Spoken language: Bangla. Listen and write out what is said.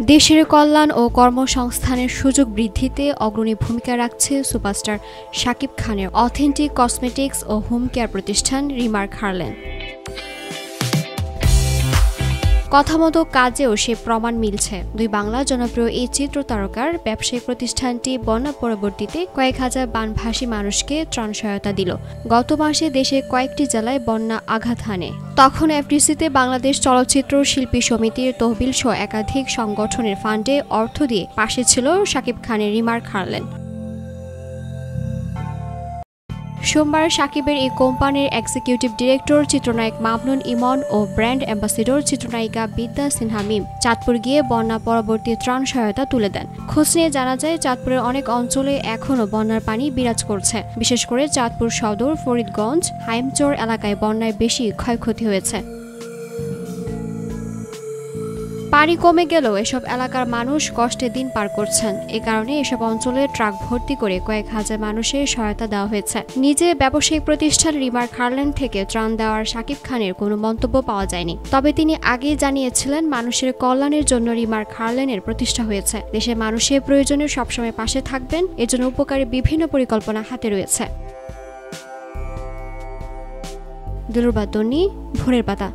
দেশের কল্যাণ ও কর্মসংস্থানের সুযোগ বৃদ্ধিতে অগ্রণী ভূমিকা রাখছে সুপারস্টার শাকিব খানের অথেন্টিক কসমেটিক্স ও হোম কেয়ার প্রতিষ্ঠান রিমার্ক হার্লেন। কথামতো কাজেও সে প্রমাণ মিলছে। দুই বাংলার জনপ্রিয় এই চিত্র তারকার ব্যবসায়িক প্রতিষ্ঠানটি বন্যা পরবর্তীতে কয়েক হাজার বানভাসী মানুষকে ত্রাণ সহায়তা দিল। গত মাসে দেশের কয়েকটি জেলায় বন্যা আঘাত হানে। তখন এফডিসিতে বাংলাদেশ চলচ্চিত্র শিল্পী সমিতির তহবিল সহ একাধিক সংগঠনের ফান্ডে অর্থ দিয়ে পাশে ছিল শাকিব খানের রিমার্ক হার্লেন। সোমবার শাকিবের এই কোম্পানির এক্সিকিউটিভ ডিরেক্টর চিত্রনায়ক মামুনুল ইমন ও ব্র্যান্ড অ্যাম্বাসেডর চিত্রনায়িকা বিদ্যা সিনহা মিম চাঁদপুর গিয়ে বন্যা পরবর্তী ত্রাণ সহায়তা তুলে দেন। খোঁজ নিয়ে জানা যায়, চাঁদপুরের অনেক অঞ্চলে এখনও বন্যার পানি বিরাজ করছে। বিশেষ করে চাঁদপুর সদর, ফরিদগঞ্জ, হাইমচর এলাকায় বন্যায় বেশি ক্ষয়ক্ষতি হয়েছে। পানি কমে গেলেও এসব এলাকার মানুষ কষ্টে দিন পার করছেন। এ কারণে এসব অঞ্চলে ট্রাক ভর্তি করে কয়েক হাজার মানুষের সহায়তা দেওয়া হয়েছে। নিজে ব্যবসায়িক প্রতিষ্ঠান রিমার্ক হার্লেন থেকে ত্রাণ দেওয়ার শাকিব খানের কোনো মন্তব্য পাওয়া যায়নি। তবে তিনি আগেই জানিয়েছিলেন, মানুষের কল্যাণের জন্য রিমার্ক হার্লেনের প্রতিষ্ঠা হয়েছে। দেশের মানুষের প্রয়োজনে সবসময় পাশে থাকবেন, এজন্য উপকারী বিভিন্ন পরিকল্পনা হাতে রয়েছে। দিলরুবা তন্নি, ভোরের পাতা।